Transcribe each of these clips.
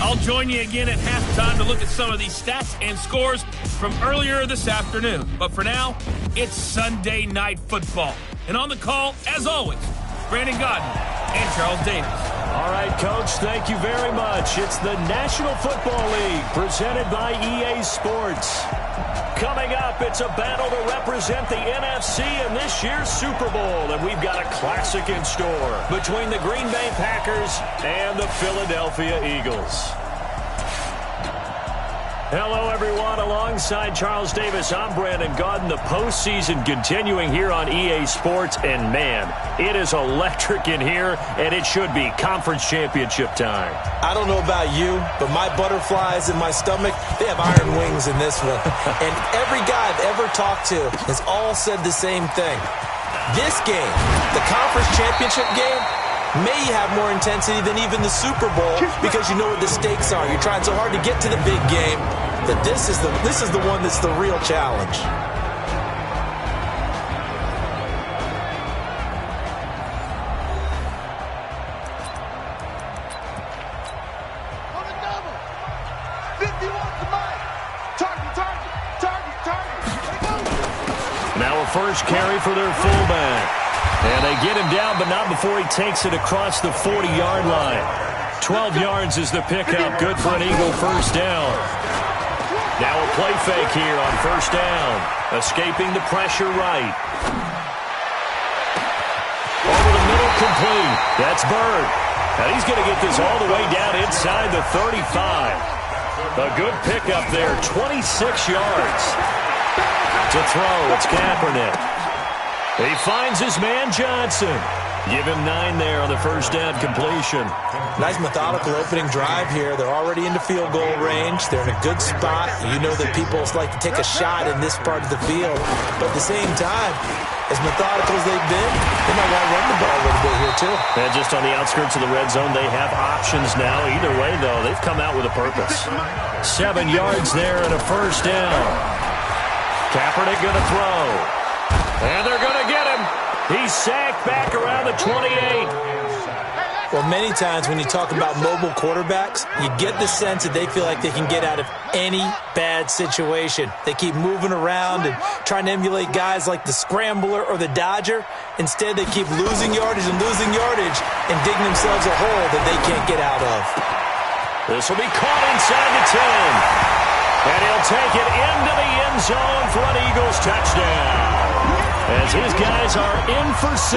I'll join you again at halftime to look at some of these stats and scores from earlier this afternoon. But for now, it's Sunday Night Football. And on the call, as always, Brandon Gaudin and Charles Davis. All right, Coach, thank you very much. It's the National Football League presented by EA Sports. Coming up, it's a battle to represent the NFC in this year's Super Bowl. And we've got a classic in store between the Green Bay Packers and the Philadelphia Eagles. Hello, everyone. Alongside Charles Davis, I'm Brandon Gaudin. The postseason continuing here on EA Sports. And, man, it is electric in here, and it should be conference championship time. I don't know about you, but my butterflies in my stomach, they have iron wings in this one. And every guy I've ever talked to has all said the same thing. This game, the conference championship game, may have more intensity than even the Super Bowl because you know what the stakes are. You're trying so hard to get to the big game that this is the one that's the real challenge. Now a first carry for their fullback. And they get him down, but not before he takes it across the 40-yard line. 12 yards is the pickup. Good for an Eagle first down. Now a play fake here on first down. Escaping the pressure right. Over the middle, complete. That's Bird. And he's going to get this all the way down inside the 35. A good pickup there, 26 yards. To throw, it's Kaepernick. He finds his man, Johnson. Give him 9 there on the first down completion. Nice methodical opening drive here. They're already into field goal range. They're in a good spot. You know that people like to take a shot in this part of the field. But at the same time, as methodical as they've been, they might want to run the ball a little bit here too. And just on the outskirts of the red zone, they have options now. Either way, though, they've come out with a purpose. 7 yards there and a first down. Kaepernick going to throw. And they're going to get him. He's sacked back around the 28. Well, many times when you talk about mobile quarterbacks, you get the sense that they feel like they can get out of any bad situation. They keep moving around and trying to emulate guys like the Scrambler or the Dodger. Instead, they keep losing yardage and digging themselves a hole that they can't get out of. This will be caught inside the 10. And he'll take it into the end zone for an Eagles touchdown. As his guys are in for 6.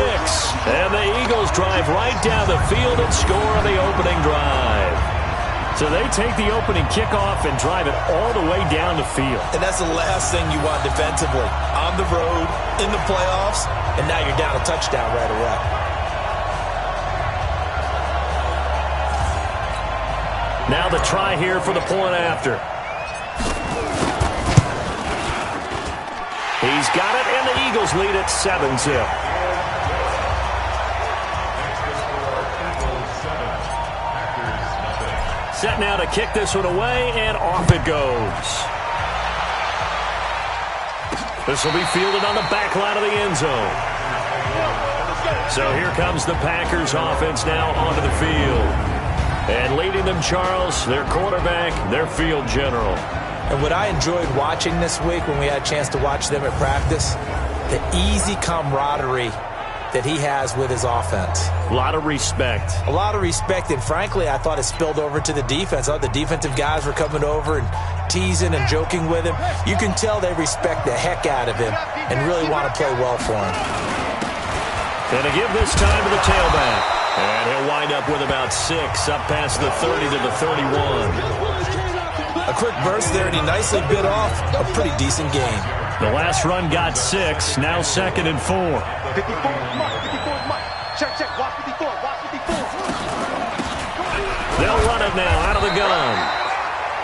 And the Eagles drive right down the field and score on the opening drive. So they take the opening kickoff and drive it all the way down the field. And that's the last thing you want defensively. On the road, in the playoffs, and now you're down a touchdown right away. Now the try here for the point after. He's got it, and the Eagles lead at 7-zip. Set now to kick this one away, and off it goes. This will be fielded on the back line of the end zone. So here comes the Packers offense now onto the field. And leading them, Charles, their quarterback, their field general. And what I enjoyed watching this week when we had a chance to watch them at practice, the easy camaraderie that he has with his offense. A lot of respect. A lot of respect, and frankly, I thought it spilled over to the defense. I thought the defensive guys were coming over and teasing and joking with him. You can tell they respect the heck out of him and really want to play well for him. And to give this time to the tailback. And he'll wind up with about 6 up past the 30 to the 31. A quick burst there, and he nicely bit off a pretty decent game. The last run got 6, now 2nd and 4. 54 Mike. Check. Watch 54. They'll run it now out of the gun.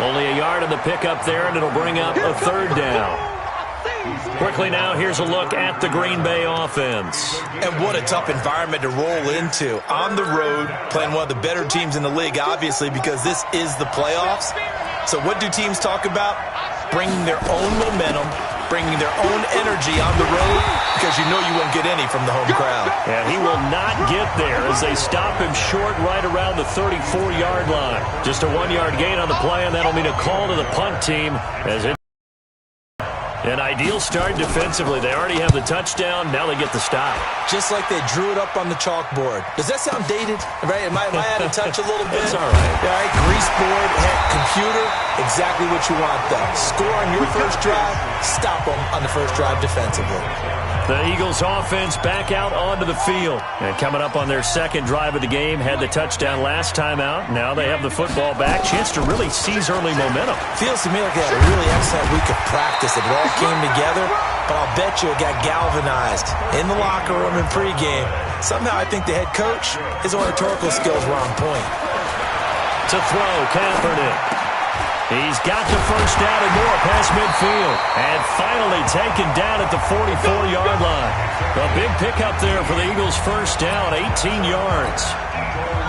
Only a yard in the pickup there, and it'll bring up a 3rd down. Quickly now, here's a look at the Green Bay offense. And what a tough environment to roll into. On the road, playing one of the better teams in the league, obviously, because this is the playoffs. So what do teams talk about? bringing their own momentum, bringing their own energy on the road, because you know you won't get any from the home crowd. And he will not get there as they stop him short right around the 34-yard line. Just a 1-yard gain on the play, and that'll mean a call to the punt team as it. An ideal start defensively. They already have the touchdown. Now they get the stop. Just like they drew it up on the chalkboard. Does that sound dated? Right? Am I out of touch a little bit? It's all right. All right, grease board, heck, computer, exactly what you want, though. Score on your first drive, stop them on the first drive defensively. The Eagles offense back out onto the field. And coming up on their second drive of the game, had the touchdown last time out. Now they have the football back. Chance to really seize early momentum. Feels to me like they had a really excellent week of practice. It all came together, but I'll bet you it got galvanized in the locker room in pregame. Somehow I think the head coach, his oratorical skills were on point. To throw, Kaepernick. He's got the first down and more past midfield. And finally taken down at the 44-yard line. A big pickup there for the Eagles' first down, 18 yards.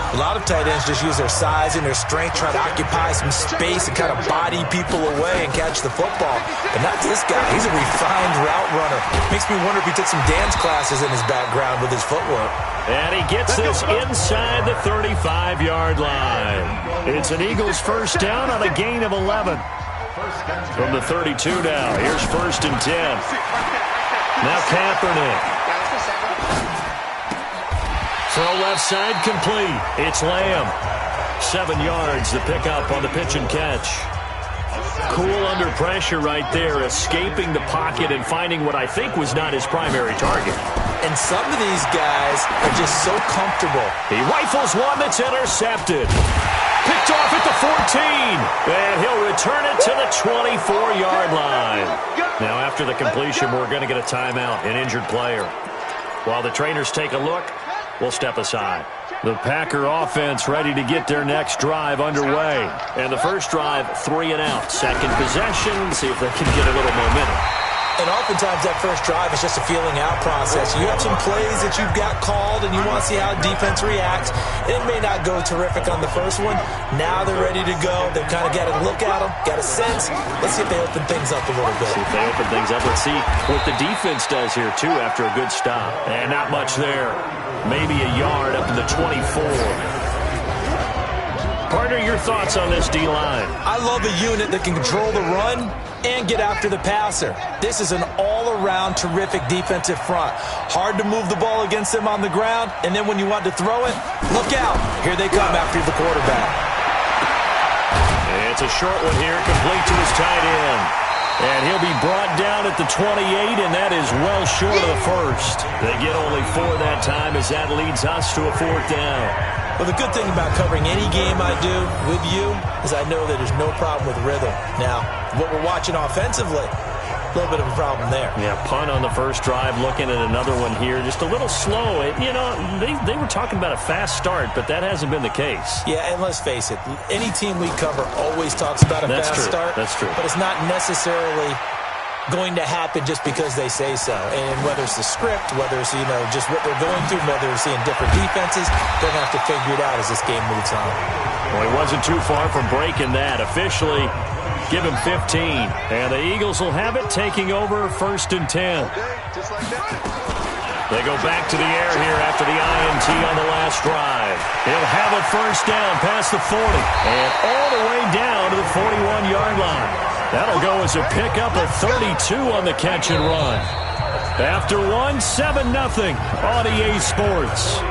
A lot of tight ends just use their size and their strength, try to occupy some space and kind of body people away and catch the football. But not this guy. He's a refined route runner. Makes me wonder if he took some dance classes in his background with his footwork. And he gets this inside the 35-yard line. It's an Eagles first down on a gain of 11. From the 32 now. Here's 1st and 10. Now Kaepernick. Throw left side complete. It's Lamb. 7 yards, the pickup on the pitch and catch. Cool under pressure right there, escaping the pocket and finding what I think was not his primary target. And some of these guys are just so comfortable. He rifles one that's intercepted. Picked off at the 14. And he'll return it to the 24-yard line. Now after the completion, we're going to get a timeout, an injured player. While the trainers take a look, we'll step aside. The Packer offense ready to get their next drive underway. And the first drive, 3 and out. Second possession, see if they can get a little momentum. And oftentimes that first drive is just a feeling out process. You have some plays that you've got called and you want to see how defense reacts. It may not go terrific on the first one. Now they're ready to go. They've kind of got a look at them, got a sense. Let's see if they open things up a little bit. See if they open things up. Let's see what the defense does here, too, after a good stop. And not much there. Maybe a yard up to the 24. Partner, your thoughts on this D-line? I love a unit that can control the run and get after the passer. This is an all-around terrific defensive front. Hard to move the ball against them on the ground, and then when you want to throw it, look out. Here they come after the quarterback. It's a short one here, complete to his tight end. And he'll be brought down at the 28, and that is well short of the first. They get only 4 that time as that leads us to a 4th down. Well, the good thing about covering any game I do with you is I know that there's no problem with rhythm. Now, what we're watching offensively, a little bit of a problem there. Yeah, punt on the first drive, looking at another one here. Just a little slow. You know, they were talking about a fast start, but that hasn't been the case. Yeah, and let's face it, any team we cover always talks about a fast start. That's true. But it's not necessarily going to happen just because they say so. And whether it's the script, whether it's, just what they're going through, whether it's seeing different defenses, they're going to have to figure it out as this game moves on. Well, he wasn't too far from breaking that. Officially, give him 15. And the Eagles will have it, taking over 1st and 10. They go back to the air here after the INT on the last drive. He'll have it first down past the 40 and all the way down to the 41-yard line. That'll go as a pickup of 32 on the catch and run. After 1, 7-0 on EA Sports.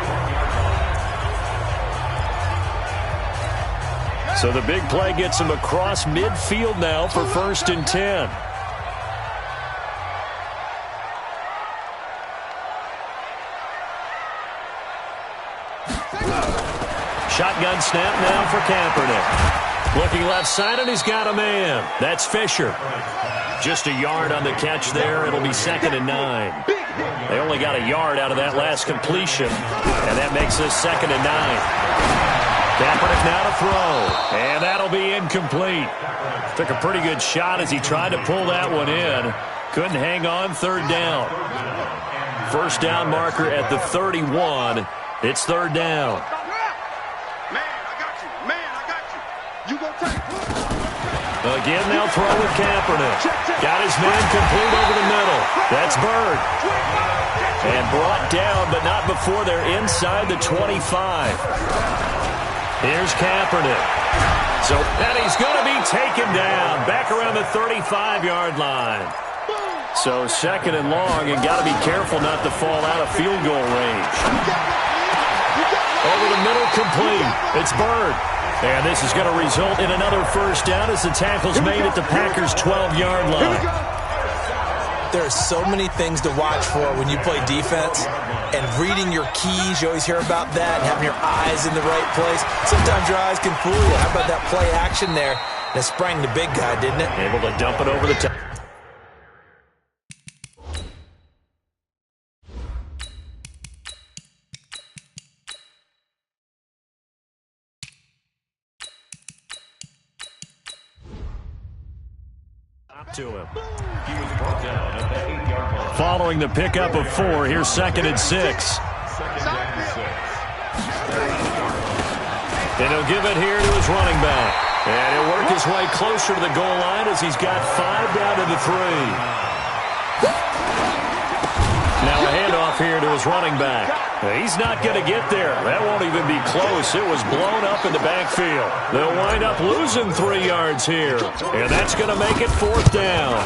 So the big play gets him across midfield now for 1st and 10. Shotgun snap now for Kaepernick. Looking left side, and he's got a man. That's Fisher. Just a yard on the catch there. It'll be 2nd and 9. They only got a yard out of that last completion, and that makes this 2nd and 9. Kaepernick now to throw, and that'll be incomplete. Took a pretty good shot as he tried to pull that one in. Couldn't hang on, 3rd down. First down marker at the 31. It's 3rd down. Again, they'll throw with Kaepernick. Got his man complete over the middle. That's Bird. And brought down, but not before they're inside the 25. Here's Kaepernick. And he's going to be taken down back around the 35-yard line. So second and long, and got to be careful not to fall out of field goal range. Over the middle, complete. It's Bird. And this is going to result in another first down as the tackle's made at the Packers' 12-yard line. There are so many things to watch for when you play defense. And reading your keys, you always hear about that, and having your eyes in the right place. Sometimes your eyes can fool you. How about that play action there? That sprang the big guy, didn't it? Able to dump it over the top. To him. Following the pickup of 4, here's 2nd and 6. And he'll give it here to his running back. And he'll work his way closer to the goal line as he's got 5 down to the 3. Now a handoff here to his running back. He's not going to get there. That won't even be close. It was blown up in the backfield. They'll wind up losing 3 yards here. And that's going to make it 4th down.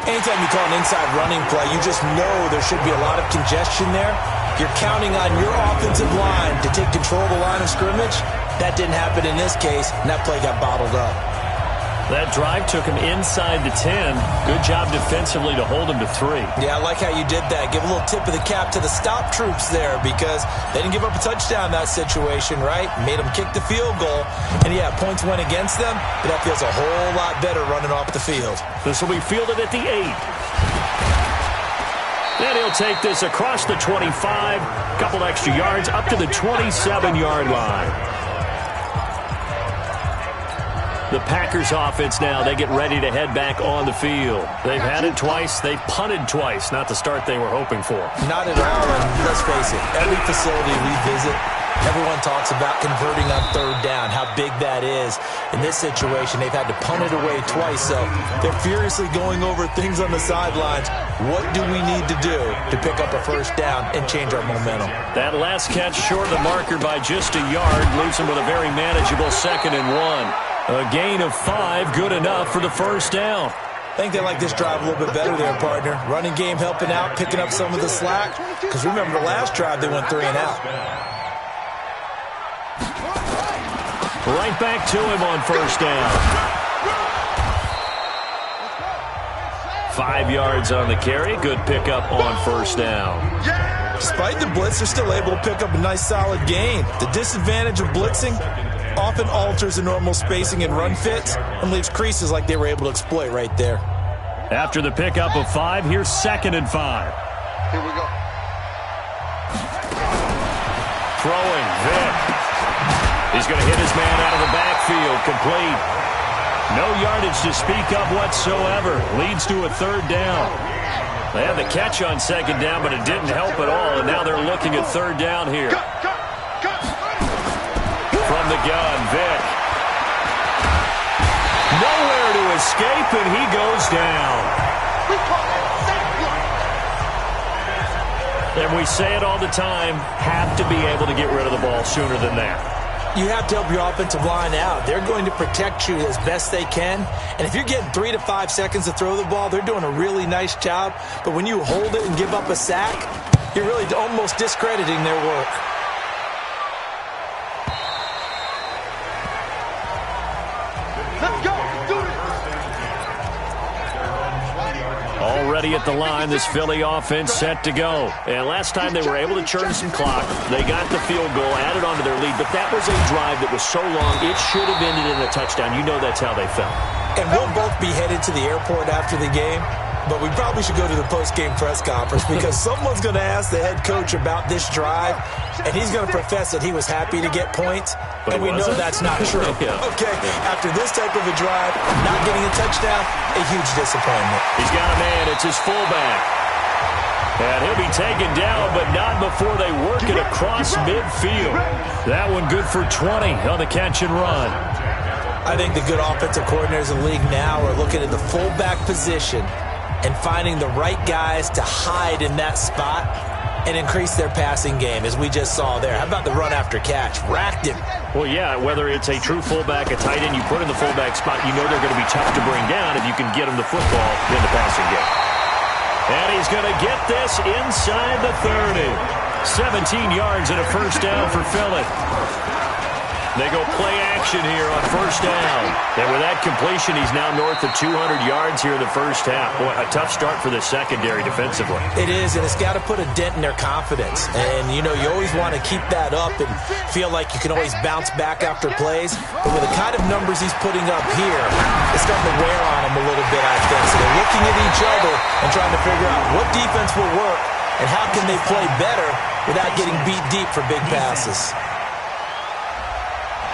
Anytime you call an inside running play, you just know there should be a lot of congestion there. You're counting on your offensive line to take control of the line of scrimmage. That didn't happen in this case, and that play got bottled up. That drive took him inside the 10. Good job defensively to hold him to 3. Yeah, I like how you did that. Give a little tip of the cap to the stop troops there because they didn't give up a touchdown in that situation, right? Made them kick the field goal. And, yeah, points went against them, but that feels a whole lot better running off the field. This will be fielded at the 8. Then he'll take this across the 25. Couple extra yards up to the 27-yard line. The Packers offense now, they get ready to head back on the field. They've had it twice. They've punted twice. Not the start they were hoping for. Not at all, and let's face it, every facility we visit, everyone talks about converting on 3rd down, how big that is. In this situation, they've had to punt it away twice, so they're furiously going over things on the sidelines. What do we need to do to pick up a first down and change our momentum? That last catch short of the marker by just a yard leaves them with a very manageable 2nd and 1. A gain of 5, good enough for the first down. I think they like this drive a little bit better there, partner. Running game helping out, picking up some of the slack. Because remember the last drive, they went 3 and out. Right back to him on first down. 5 yards on the carry. Good pickup on first down. Despite the blitz, they're still able to pick up a nice solid gain. The disadvantage of blitzing often alters the normal spacing and run fits and leaves creases like they were able to exploit right there. After the pickup of 5, here's 2nd and 5. Here we go. Throwing, Vick. He's going to hit his man out of the backfield, complete. No yardage to speak of whatsoever. Leads to a 3rd down. They had the catch on 2nd down, but it didn't help at all, and now they're looking at 3rd down here. From the gun, Vick. Nowhere to escape, and he goes down. And we say it all the time, have to be able to get rid of the ball sooner than that. You have to help your offensive line out. They're going to protect you as best they can. And if you're getting 3 to 5 seconds to throw the ball, they're doing a really nice job. But when you hold it and give up a sack, you're really almost discrediting their work. Let's go. Do it. Already at the line, this Philly offense set to go. And last time they were able to churn some clock. They got the field goal, added on to their lead. But that was a drive that was so long, it should have ended in a touchdown. You know that's how they felt. And we'll both be headed to the airport after the game. But we probably should go to the post-game press conference because someone's going to ask the head coach about this drive, and he's going to profess that he was happy to get points, and we know that's not true. Yeah. Okay, after this type of a drive, not getting a touchdown, a huge disappointment. He's got a man. It's his fullback. And he'll be taken down, but not before they work it across midfield. That one good for 20 on the catch and run. I think the good offensive coordinators in the league now are looking at the fullback position and finding the right guys to hide in that spot and increase their passing game, as we just saw there. How about the run after catch? Racked him. Well, yeah, whether it's a true fullback, a tight end, you put in the fullback spot, you know they're going to be tough to bring down if you can get them the football in the passing game. And he's going to get this inside the 30. 17 yards and a first down for Philly. They go play action here on first down. And with that completion, he's now north of 200 yards here in the first half. Boy, a tough start for the secondary defensively. It is, and it's got to put a dent in their confidence. And, you know, you always want to keep that up and feel like you can always bounce back after plays. But with the kind of numbers he's putting up here, it's starting to wear on him a little bit, I think. So they're looking at each other and trying to figure out what defense will work and how can they play better without getting beat deep for big passes.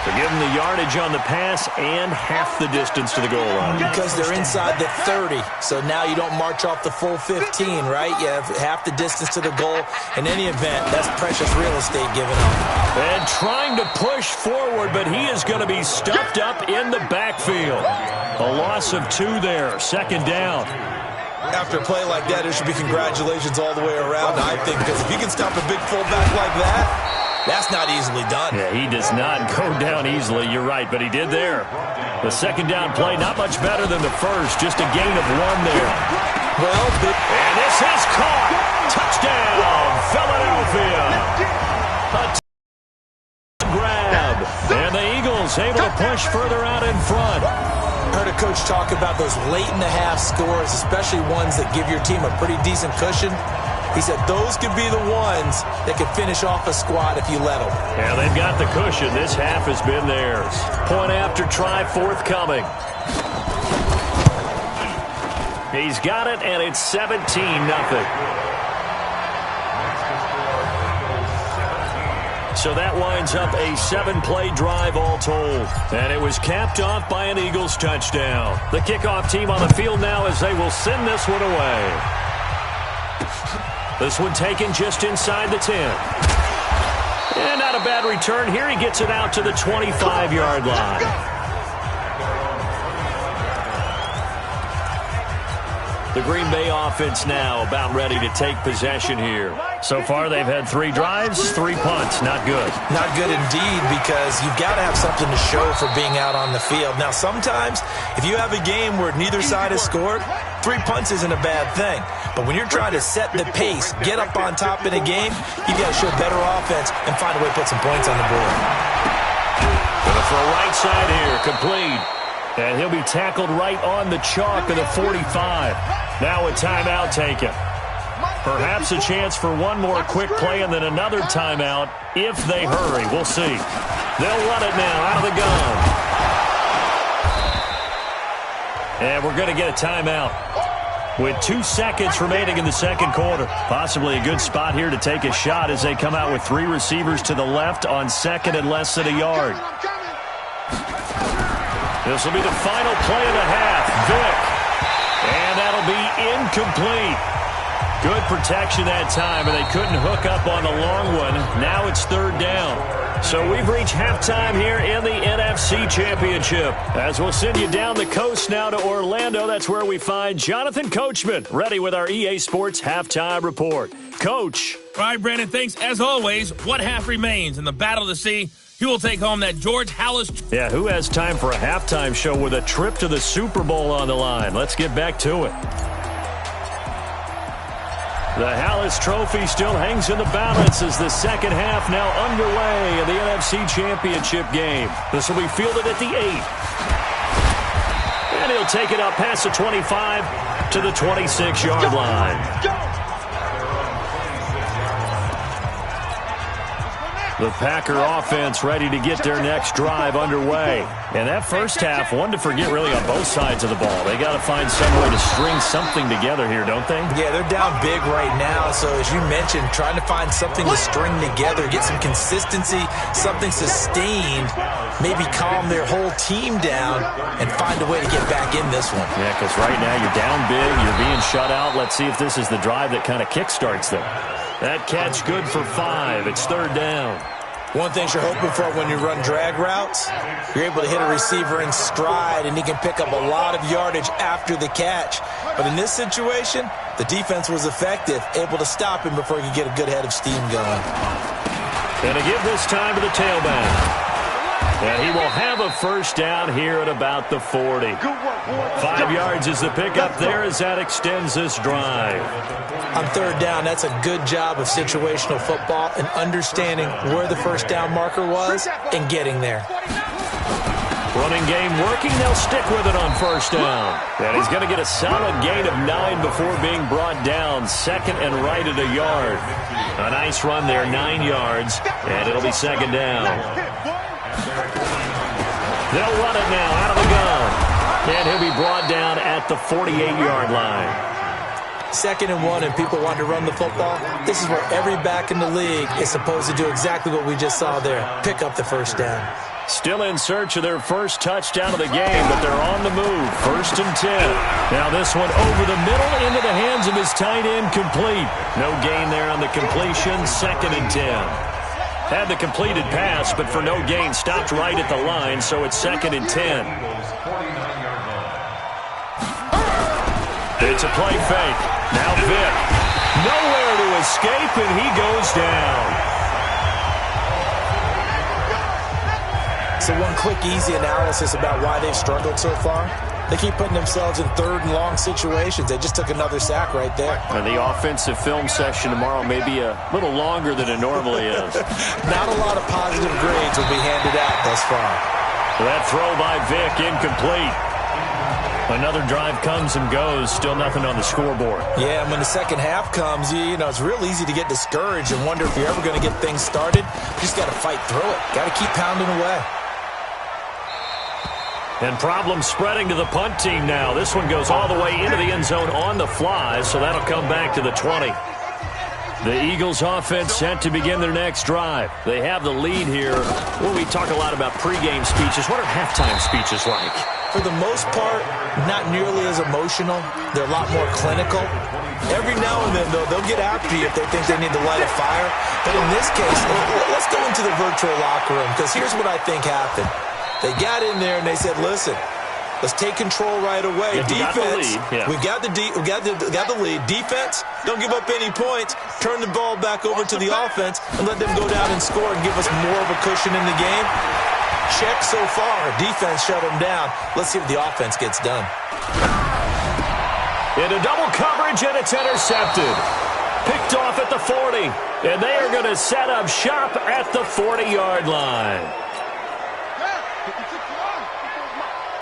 So give them the yardage on the pass and half the distance to the goal line. Because they're inside the 30, so now you don't march off the full 15, right? You have half the distance to the goal. In any event, that's precious real estate given up. And trying to push forward, but he is going to be stuffed up in the backfield. A loss of 2 there, second down. After a play like that, it should be congratulations all the way around, I think, because if you can stop a big fullback like that, that's not easily done. Yeah, he does not go down easily, you're right, but he did there. The second down play, not much better than the first, just a gain of 1 there. Well, and this is caught. Touchdown, Philadelphia. A grab. And the Eagles able to push further out in front. I heard a coach talk about those late-in-the-half scores, especially ones that give your team a pretty decent cushion. He said those could be the ones that could finish off a squad if you let them. Yeah, they've got the cushion. This half has been theirs. Point after try forthcoming. He's got it, and it's 17-0. So that winds up a 7-play drive all told. And it was capped off by an Eagles touchdown. The kickoff team on the field now as they will send this one away. This one taken just inside the 10. And not a bad return. Here he gets it out to the 25-yard line. The Green Bay offense now about ready to take possession here. So far, they've had 3 drives, 3 punts. Not good. Not good indeed, because you've got to have something to show for being out on the field. Now, sometimes, if you have a game where neither side has scored, 3 punts isn't a bad thing. But when you're trying to set the pace, get up on top in a game, you've got to show better offense and find a way to put some points on the board. Going for a right side here, complete. And he'll be tackled right on the chalk of the 45. Now a timeout taken. Perhaps a chance for one more quick play and then another timeout if they hurry. We'll see. They'll run it now out of the gun. And we're going to get a timeout with 2 seconds remaining in the second quarter. Possibly a good spot here to take a shot as they come out with 3 receivers to the left on second and less than a yard. This will be the final play of the half. Vick. And that'll be incomplete. Good protection that time, and they couldn't hook up on the long one. Now it's third down. So we've reached halftime here in the NFC Championship. As we'll send you down the coast now to Orlando, that's where we find Jonathan Coachman, ready with our EA Sports Halftime Report. Coach. All right, Brandon, thanks. As always, what half remains in the battle to see who will take home that George Halas. Yeah, who has time for a halftime show with a trip to the Super Bowl on the line? Let's get back to it. The Halas Trophy still hangs in the balance as the second half now underway in the NFC Championship game. This will be fielded at the 8. And he'll take it up past the 25 to the 26-yard line. The Packer offense ready to get their next drive underway. And that first half, one to forget really on both sides of the ball. They got to find some way to string something together here, don't they? Yeah, they're down big right now. So as you mentioned, trying to find something to string together, get some consistency, something sustained, maybe calm their whole team down and find a way to get back in this one. Yeah, because right now you're down big, you're being shut out. Let's see if this is the drive that kind of kickstarts them. That catch good for 5. It's third down. One thing you're hoping for when you run drag routes, you're able to hit a receiver in stride, and he can pick up a lot of yardage after the catch. But in this situation, the defense was effective, able to stop him before he could get a good head of steam going. And to give this time to the tailback. And he will have a first down here at about the 40. 5 yards is the pickup there as that extends this drive. On third down, that's a good job of situational football and understanding where the first down marker was and getting there. Running game working. They'll stick with it on first down. And he's going to get a solid gain of 9 before being brought down. Second and right at a yard. A nice run there, 9 yards, and it'll be second down. They'll run it now out of the gun. And he'll be brought down at the 48-yard line. Second and 1, and people want to run the football. This is where every back in the league is supposed to do exactly what we just saw there. Pick up the first down. Still in search of their first touchdown of the game, but they're on the move. First and 10. Now this one over the middle into the hands of his tight end, complete. No gain there on the completion. Second and 10. Had the completed pass, but for no gain, stopped right at the line, so it's second and 10. It's a play fake. Now Vick. Nowhere to escape, and he goes down. So one quick, easy analysis about why they've struggled so far. They keep putting themselves in third and long situations. They just took another sack right there. And the offensive film session tomorrow may be a little longer than it normally is. Not a lot of positive grades will be handed out thus far. That throw by Vick, incomplete. Another drive comes and goes, still nothing on the scoreboard. Yeah, and when the second half comes, you know, it's real easy to get discouraged and wonder if you're ever going to get things started. You just got to fight through it. Got to keep pounding away. And problems spreading to the punt team now. This one goes all the way into the end zone on the fly, so that'll come back to the 20. The Eagles offense set to begin their next drive. They have the lead here. Well, we talk a lot about pregame speeches. What are halftime speeches like? For the most part, not nearly as emotional. They're a lot more clinical. Every now and then, though, they'll get after you if they think they need to light a fire. But in this case, let's go into the virtual locker room, because here's what I think happened. They got in there and they said, listen, let's take control right away. Defense, we got the lead. Defense, don't give up any points. Turn the ball back over to the offense and let them go down and score and give us more of a cushion in the game. Check so far. Defense shut them down. Let's see if the offense gets done. Into double coverage, and it's intercepted. Picked off at the 40. And they are going to set up shop at the 40-yard line.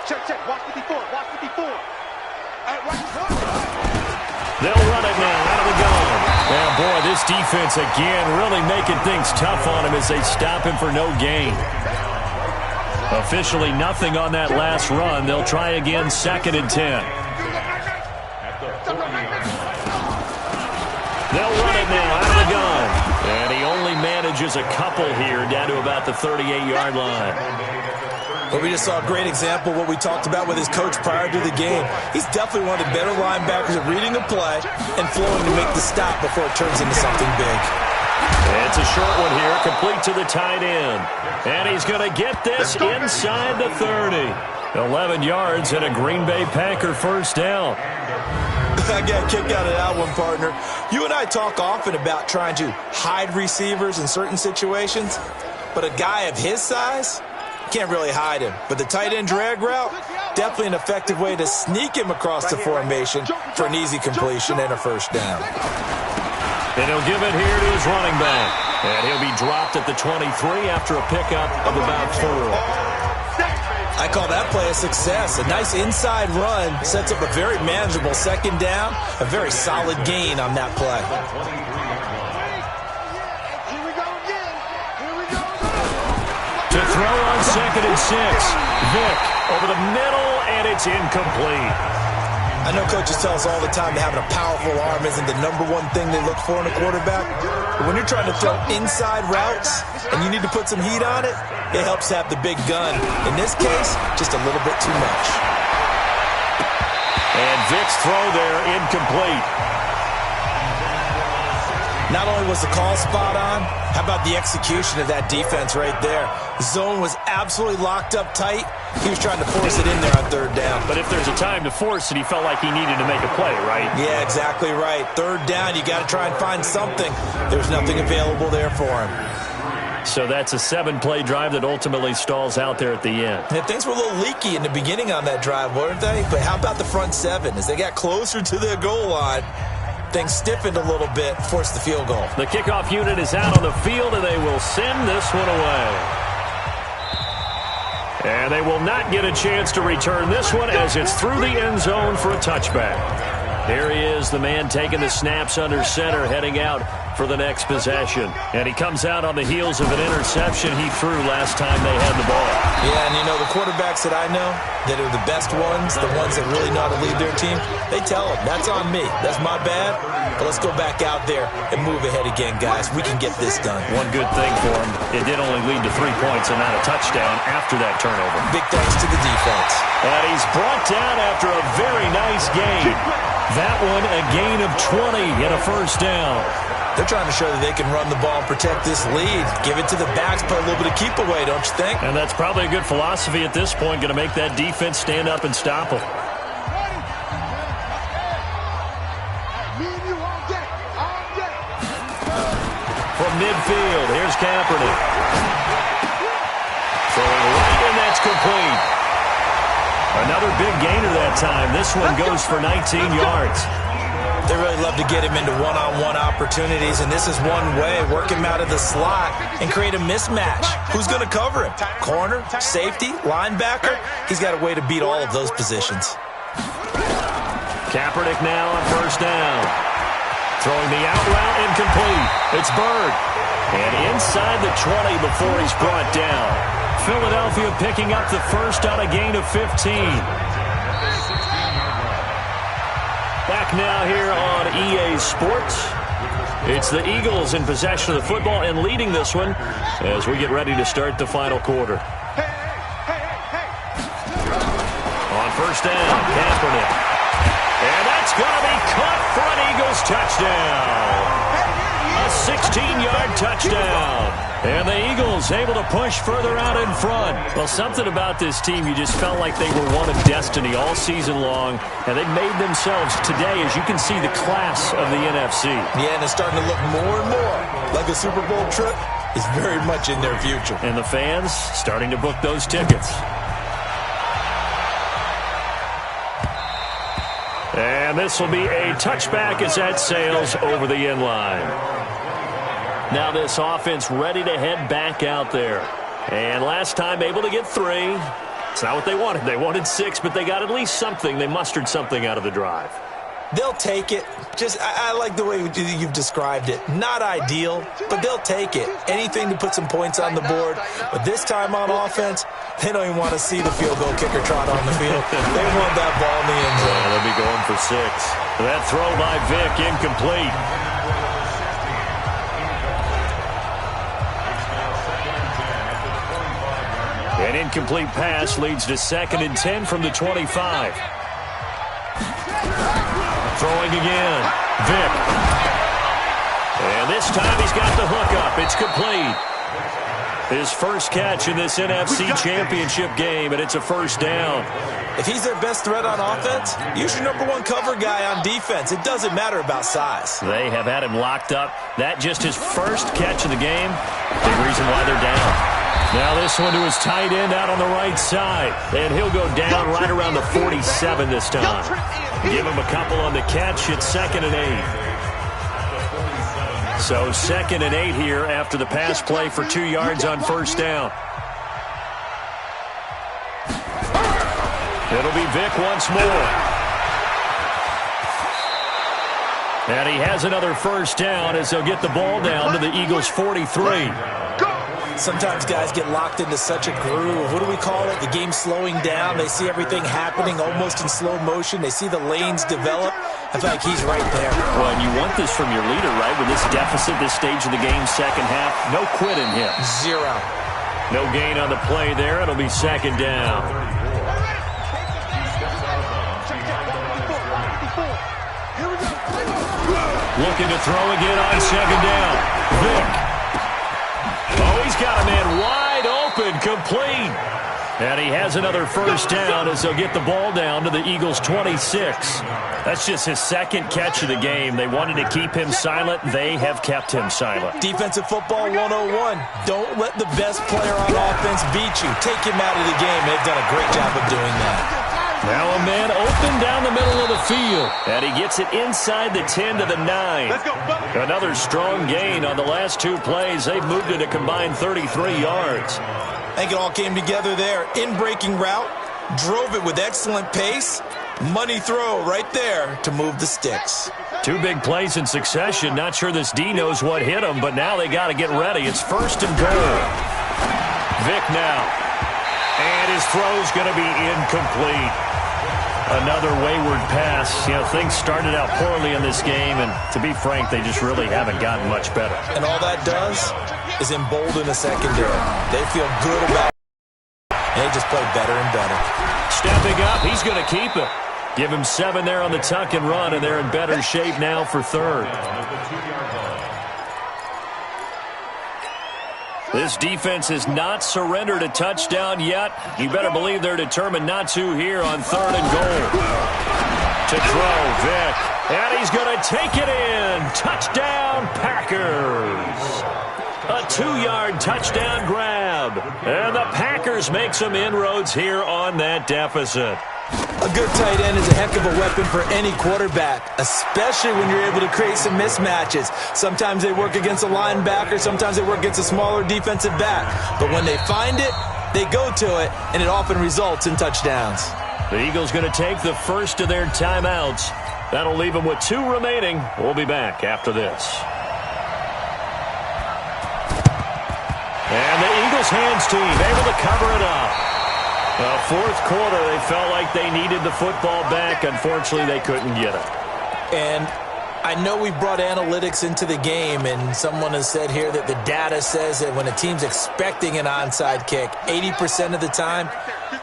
Check. Watch 54. They'll run it now out of the gun. And boy, this defense again really making things tough on him as they stop him for no gain. Officially nothing on that last run. They'll try again, second and 10. They'll run it now out of the gun. And he only manages a couple here down to about the 38-yard line. But we just saw a great example of what we talked about with his coach prior to the game. He's definitely one of the better linebackers at reading a play and flowing to make the stop before it turns into something big. It's a short one here, complete to the tight end. And he's going to get this inside the 30. 11 yards and a Green Bay Packer first down. I got a kick out of that one, partner. You and I talk often about trying to hide receivers in certain situations, but a guy of his size can't really hide him. But the tight end drag route, definitely an effective way to sneak him across the formation for an easy completion and a first down. And he'll give it here to his running back. And he'll be dropped at the 23 after a pickup of about 4. I call that play a success. A nice inside run sets up a very manageable second down, a very solid gain on that play. To throw on second and 6. Vick over the middle, and it's incomplete. I know coaches tell us all the time that having a powerful arm isn't the number one thing they look for in a quarterback. But when you're trying to throw inside routes and you need to put some heat on it, it helps to have the big gun. In this case, just a little bit too much. And Vick's throw there incomplete. Not only was the call spot on, how about the execution of that defense right there? The zone was absolutely locked up tight. He was trying to force it in there on third down. But if there's a time to force it, he felt like he needed to make a play, right? Yeah, exactly right. Third down, you got to try and find something. There's nothing available there for him. So that's a 7-play drive that ultimately stalls out there at the end. And things were a little leaky in the beginning on that drive, weren't they? But how about the front seven? As they got closer to their goal line, things stiffened a little bit, forced the field goal. The kickoff unit is out on the field, and they will send this one away. And they will not get a chance to return this one as it's through the end zone for a touchback. Here he is, the man taking the snaps under center, heading out for the next possession. And he comes out on the heels of an interception he threw last time they had the ball. Yeah, and you know, the quarterbacks that I know that are the best ones, the ones that really know how to lead their team, they tell them, that's on me. That's my bad. But let's go back out there and move ahead again, guys. We can get this done. One good thing for him, it did only lead to 3 points and not a touchdown after that turnover. Big thanks to the defense. And he's brought down after a very nice gain. That one a gain of 20 and a first down. They're trying to show that they can run the ball and protect this lead. Give it to the backs, play a little bit of keep away, don't you think? And that's probably a good philosophy at this point, going to make that defense stand up and stop them. From midfield, here's Kaepernick. Throwing right, and that's complete. Another big gainer that time. This one goes for 19 yards. They really love to get him into one-on-one opportunities, and this is one way. Work him out of the slot and create a mismatch. Who's going to cover him? Corner, safety, linebacker? He's got a way to beat all of those positions. Kaepernick now on first down. Throwing the out route incomplete. It's Bird. And inside the 20 before he's brought down. Philadelphia picking up the first on a gain of 15. Back now here on EA Sports. It's the Eagles in possession of the football and leading this one as we get ready to start the final quarter. On first down, Kaepernick. And that's going to be caught for an Eagles touchdown. A 16-yard touchdown. And the Eagles able to push further out in front. Well, something about this team, you just felt like they were one of destiny all season long. And they made themselves today, as you can see, the class of the NFC. Yeah, and it's starting to look more and more like a Super Bowl trip is very much in their future. And the fans starting to book those tickets. And this will be a touchback as that sails over the end line. Now this offense ready to head back out there. And last time able to get 3. It's not what they wanted. They wanted 6, but they got at least something. They mustered something out of the drive. They'll take it. I like the way you've described it. Not ideal, but they'll take it. Anything to put some points on the board. But this time on offense, they don't even want to see the field goal kicker trot on the field. They want that ball in the end zone. Yeah, they'll be going for 6. That throw by Vick, incomplete. An incomplete pass leads to 2nd and 10 from the 25. Throwing again. Vick. And this time he's got the hook up. It's complete. His first catch in this NFC Championship game, and it's a first down. If he's their best threat on offense, use your #1 cover guy on defense. It doesn't matter about size. They have had him locked up. That just his first catch of the game. Big reason why they're down. Now this one to his tight end out on the right side. And he'll go down right around the 47 this time. Give him a couple on the catch. It's 2nd and 8. So 2nd and 8 here after the pass play for 2 yards on first down. It'll be Vick once more. And he has another first down as they'll get the ball down to the Eagles' 43. Sometimes guys get locked into such a groove. What do we call it? The game's slowing down. They see everything happening almost in slow motion. They see the lanes develop. I feel like he's right there. Well, and you want this from your leader, right? With this deficit, this stage of the game, second half, no quit in him. 0. No gain on the play there. It'll be 2nd down. Looking to throw again on second down. Vick. Oh, he's got a man wide open, complete. And he has another first down as they'll get the ball down to the Eagles' 26. That's just his second catch of the game. They wanted to keep him silent. They have kept him silent. Defensive football 101. Don't let the best player on offense beat you. Take him out of the game. They've done a great job of doing that. Now a man open down the middle of the field. And he gets it inside the 10 to the 9. Let's go, brother. Another strong gain on the last two plays. They've moved it a combined 33 yards. I think it all came together there. In-breaking route, drove it with excellent pace. Money throw right there to move the sticks. Two big plays in succession. Not sure this D knows what hit him, but now they got to get ready. It's first and goal. Vick now. And his throw's going to be incomplete. Another wayward pass. You know, things started out poorly in this game, and to be frank, they just really haven't gotten much better. And all that does is embolden the secondary. They feel good about it, and they just play better and better. Stepping up, he's going to keep it. Give him 7 there on the tuck and run, and they're in better shape now for third. This defense has not surrendered a touchdown yet. You better believe they're determined not to here on third and goal. To throw, Vick. And he's going to take it in. Touchdown, Packers. A 2-yard touchdown grab. And the Packers make some inroads here on that deficit. A good tight end is a heck of a weapon for any quarterback, especially when you're able to create some mismatches. Sometimes they work against a linebacker, sometimes they work against a smaller defensive back. But when they find it, they go to it, and it often results in touchdowns. The Eagles going to take the first of their timeouts. That'll leave them with 2 remaining. We'll be back after this. And the Eagles hands team able to cover it up. Fourth quarter, they felt like they needed the football back. Unfortunately, they couldn't get it. And I know we brought analytics into the game, and someone has said here that the data says that when a team's expecting an onside kick, 80% of the time,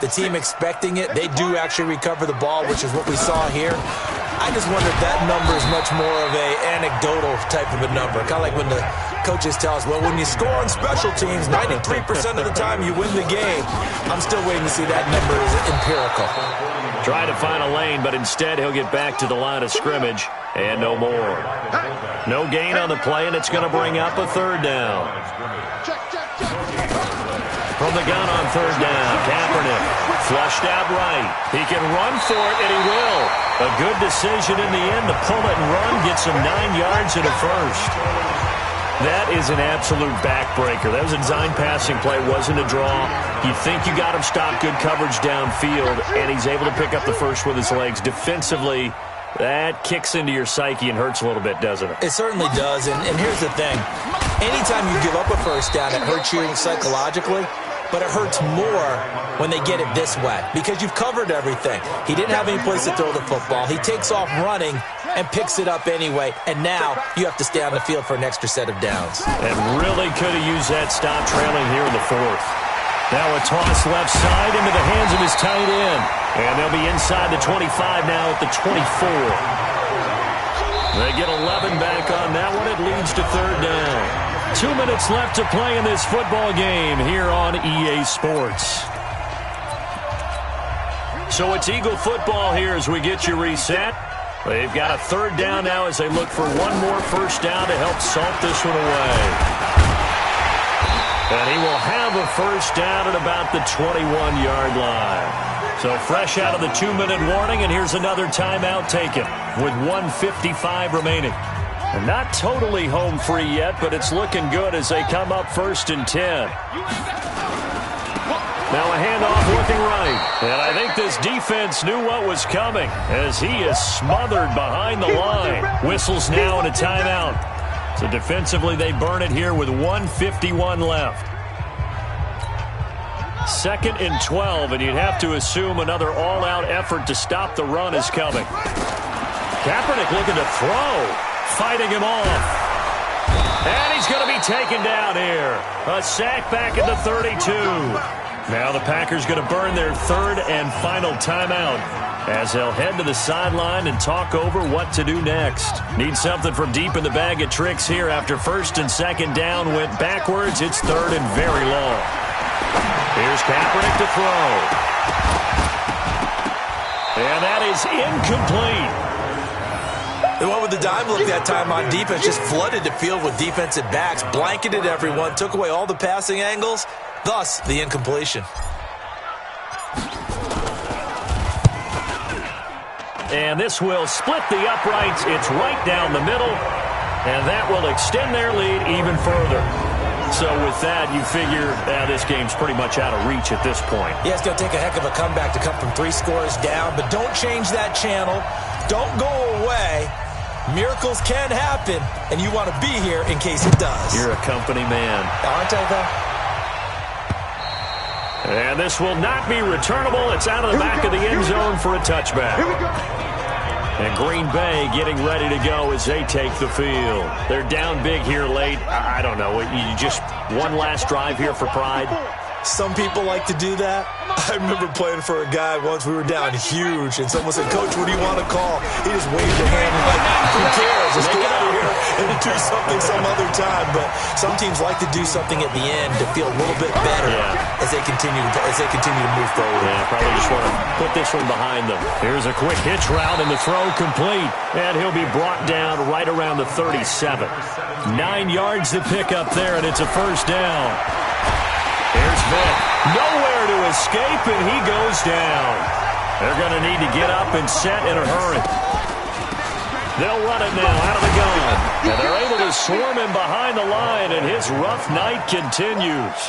the team expecting it, they do actually recover the ball, which is what we saw here. I just wonder if that number is much more of a anecdotal type of a number. Kind of like when the coaches tell us, well, when you score on special teams, 93% of the time you win the game. I'm still waiting to see that number is empirical. Try to find a lane, but instead he'll get back to the line of scrimmage and no more. No gain on the play, and it's going to bring up a third down. From the gun on third down, Kaepernick flushed out right. He can run for it, and he will. A good decision in the end to pull it and run, get some 9 yards and a first. That is an absolute backbreaker. That was a design passing play, wasn't a draw. You think you got him stopped, good coverage downfield, and he's able to pick up the first with his legs. Defensively, that kicks into your psyche and hurts a little bit, doesn't it? It certainly does, and here's the thing. Anytime you give up a first down, it hurts you psychologically, but it hurts more when they get it this way because you've covered everything. He didn't have any place to throw the football. He takes off running and picks it up anyway, and now you have to stay on the field for an extra set of downs. And really could have used that stop trailing here in the fourth. Now a toss left side into the hands of his tight end. And they'll be inside the 25 now at the 24. They get 11 back on that one. It leads to third down. 2 minutes left to play in this football game here on EA Sports. So it's Eagle football here as we get you reset. They've got a third down now as they look for one more first down to help salt this one away. And he will have a first down at about the 21-yard line. So fresh out of the 2-minute warning, and here's another timeout taken with 1:55 remaining. And not totally home free yet, but it's looking good as they come up 1st and 10. Now a handoff looking right. And I think this defense knew what was coming as he is smothered behind the line. Whistles now and a timeout. So defensively they burn it here with 1:51 left. 2nd and 12, and you'd have to assume another all-out effort to stop the run is coming. Kaepernick looking to throw. Fighting him off. And he's going to be taken down here. A sack back at the 32. Now the Packers going to burn their third and final timeout. as they'll head to the sideline and talk over what to do next. Need something from deep in the bag of tricks here after first and second down went backwards. It's third and very long. Here's Kaepernick to throw. And that is incomplete. They went with the dime look that time on defense, just flooded the field with defensive backs, blanketed everyone, took away all the passing angles, thus the incompletion. And this will split the uprights. It's right down the middle, and that will extend their lead even further. So with that, you figure this game's pretty much out of reach at this point. Yeah, it's going to take a heck of a comeback to come from 3 scores down, but don't change that channel. Don't go away. Miracles can happen, and you want to be here in case it does. You're a company man. Aren't I, though? And this will not be returnable. It's out of the back of the end zone for a touchback. And Green Bay getting ready to go as they take the field. They're down big here late. I don't know. You just one last drive here for pride? Some people like to do that. I remember playing for a guy once. We were down huge, and someone said, "Coach, what do you want to call?" He just waved a hand and like, who cares? Let's get out of here and do something some other time. But some teams like to do something at the end to feel a little bit better as they continue to move forward. Yeah, probably just want to put this one behind them. Here's a quick hitch route, and the throw complete. And he'll be brought down right around the 37. 9 yards to pick up there, and it's a first down. Here's Vick. Nowhere to escape, and he goes down. They're going to need to get up and set in a hurry. They'll run it now out of the gun. And they're able to swarm him behind the line, and his rough night continues.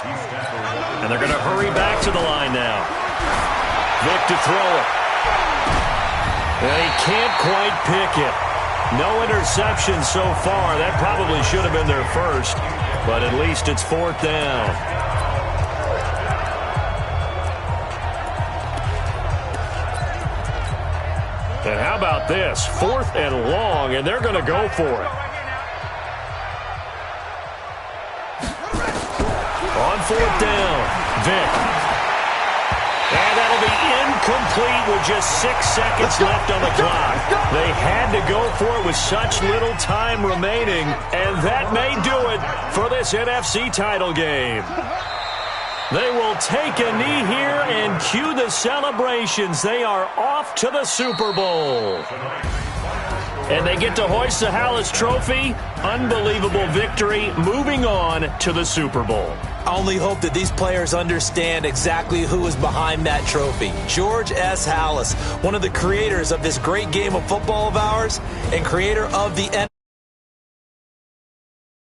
And they're going to hurry back to the line now. Vick to throw it. And he can't quite pick it. No interception so far. That probably should have been their first, but at least it's fourth down. And how about this? 4th and long, and they're going to go for it. On 4th down, Vick. And that'll be incomplete with just 6 seconds left on the clock. They had to go for it with such little time remaining, and that may do it for this NFC title game. They will take a knee here and cue the celebrations. They are off to the Super Bowl. And they get to hoist the Hallis Trophy. Unbelievable victory, moving on to the Super Bowl. I only hope that these players understand exactly who is behind that trophy. George S. Hallis, one of the creators of this great game of football of ours and creator of the